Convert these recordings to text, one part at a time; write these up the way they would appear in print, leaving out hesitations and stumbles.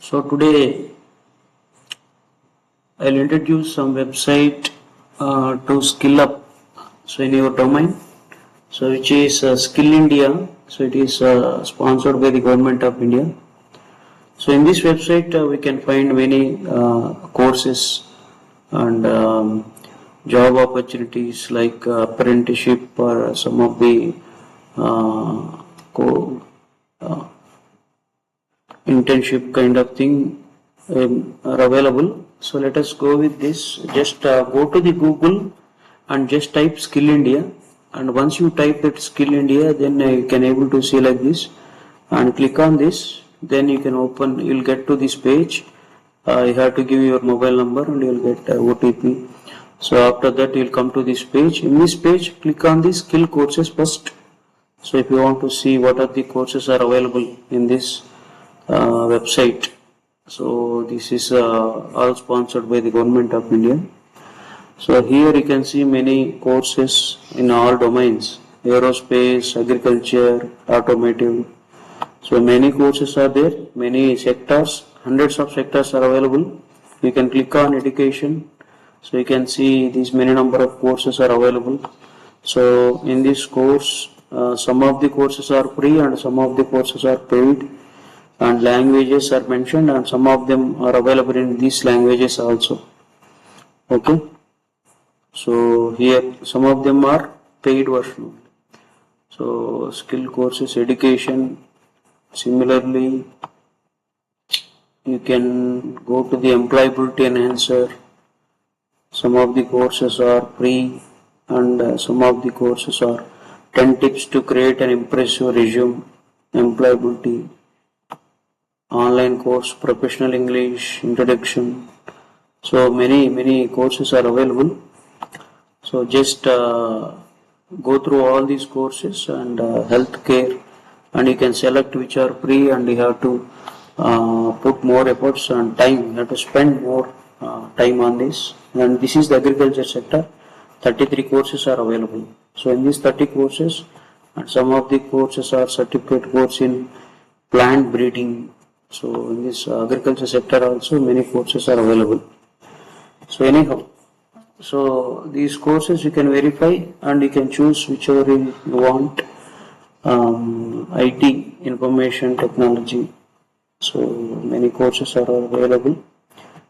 So today I'll introduce some website to skill up. So in your domain, so which is Skill India. So it is sponsored by the Government of India. So in this website we can find many courses and job opportunities like apprenticeship or some of the internship kind of thing are available. So let us go with this. Just go to the Google and just type Skill India, and once you type that Skill India, then you can able to see like this and click on this. Then you can open, you'll get to this page. You have to give your mobile number and you'll get OTP. So after that you'll come to this page. In this page, click on the skill courses first. So if you want to see what are the courses are available in this website. So this is all sponsored by the Government of India. So here you can see many courses in all domains: aerospace, agriculture, automotive. So many courses are there, many sectors, hundreds of sectors are available. You can click on education. So you can see these many number of courses are available. So in this course, some of the courses are free and some of the courses are paid, and languages are mentioned, and some of them are available in these languages also. Okay. So here some of them are paid version. So skill courses, education. Similarly, you can go to the employability enhancer. Some of the courses are free, and some of the courses are 10 tips to create an impressive resume, employability, online course, professional English, introduction. So many courses are available. So just go through all these courses and healthcare, and you can select which are free, and you have to put more efforts and time. You have to spend more time on this. And this is the agriculture sector. 33 courses are available. So in these 30 courses, and some of the courses are certificate course in plant breeding. So in this agriculture sector also many courses are available. So anyhow, so these courses you can verify and you can choose whichever you want. IT, information technology. So many courses are available.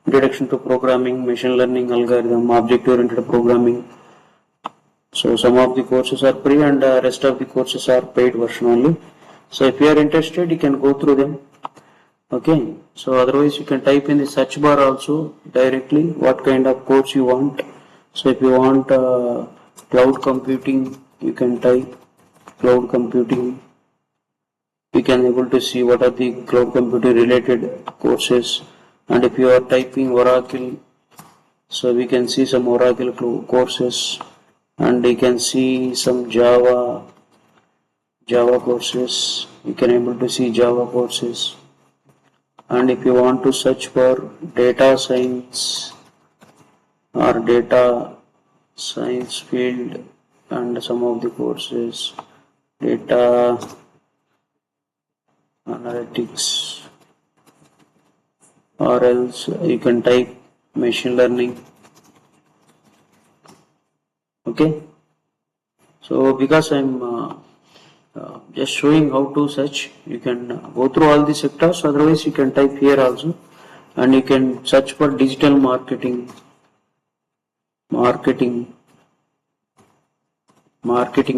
Introduction to programming, machine learning, algorithm, object-oriented programming. So some of the courses are free and rest of the courses are paid version only. So if you are interested, you can go through them. Okay. So otherwise you can type in the search bar also directly what kind of course you want. So if you want cloud computing, you can type cloud computing. We can able to see what are the cloud computing related courses. And if you are typing Oracle, so we can see some Oracle courses, and you can see some Java courses. You can able to see Java courses. And if you want to search for data science or data science field, and some of the courses, data analytics, or else you can type machine learning. Okay. So because I'm just showing how to search, you can go through all the sectors. Otherwise you can type here also, and you can search for digital marketing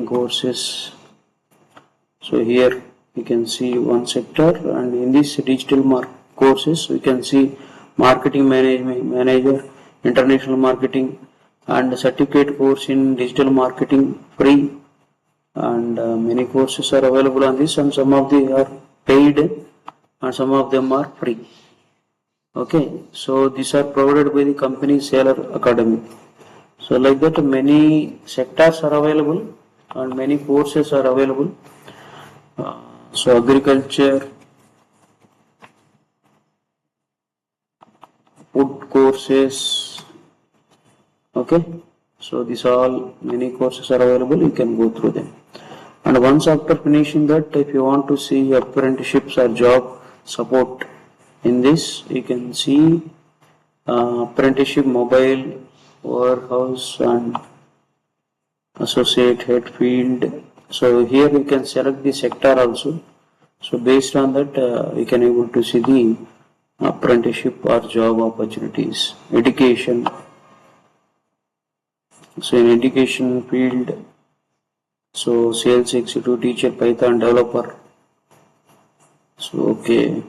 courses. So here you can see one sector, and in this digital courses we can see marketing manager, international marketing, and certificate course in digital marketing free. And many courses are available on this, and some of them are paid and some of them are free. Okay, so these are provided by the company Sailor Academy. So like that many sectors are available and many courses are available. So agriculture, food courses. Okay, so these all many courses are available. You can go through them. And once after finishing that, if you want to see apprenticeships or job support, In this you can see apprenticeship mobile warehouse and associate head field. So here we can select the sector also. So based on that we can able to see the apprenticeship or job opportunities. Education. So in education field, so sales executive, teacher, Python developer. So okay,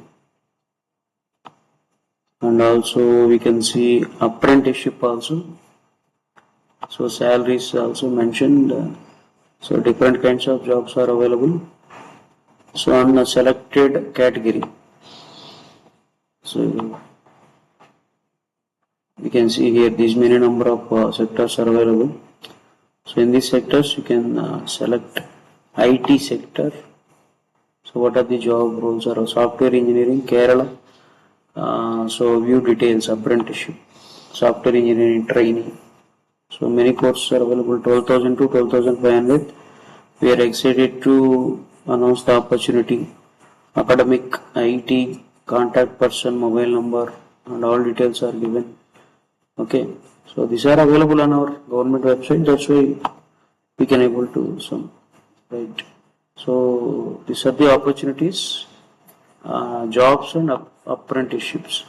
and also we can see apprenticeship also. So salaries also mentioned. So different kinds of jobs are available. So on a selected category. So we can see here these many number of sectors are available. So in these sectors you can select IT sector. So what are the job roles are? Software engineering, Kerala. So view details, apprenticeship, software engineering trainee. So many courses are available, 12,000 to 12,500. We are excited to announce the opportunity. Academic, IT, contact person, mobile number, and all details are given. Okay, so these are available on our government website. That's why we can able to some right. So these are the opportunities, jobs and apprenticeships.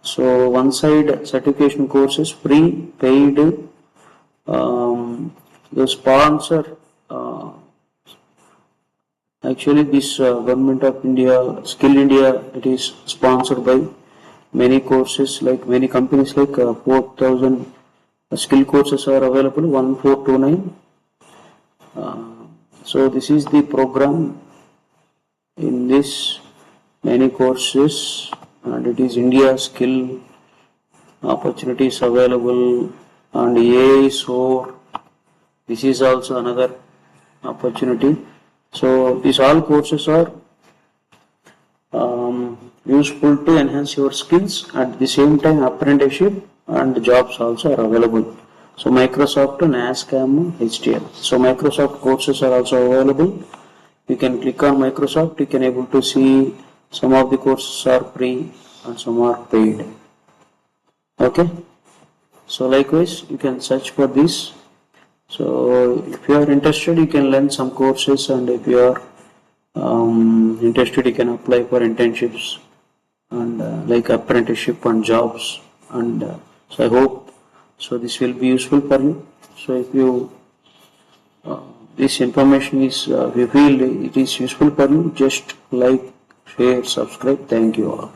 So one side certification courses, free, paid, the sponsor. Actually, this government of India, Skill India, it is sponsored by many courses like many companies like 4,000 skill courses are available, 1429. So this is the program. In this many courses and it is India skill opportunities available and AI SOAR. This is also another opportunity. So these all courses are useful to enhance your skills. At the same time apprenticeship and jobs also are available. So Microsoft and ASCAM HTL. So Microsoft courses are also available. You can click on Microsoft, you can able to see some of the courses are free and some are paid. Okay. So likewise you can search for this. So if you are interested you can learn some courses, and if you are interested you can apply for internships and like apprenticeship and jobs, and so I hope so this will be useful for you. So if you this information is if you feel it is useful for you, just like, share, subscribe. Thank you all.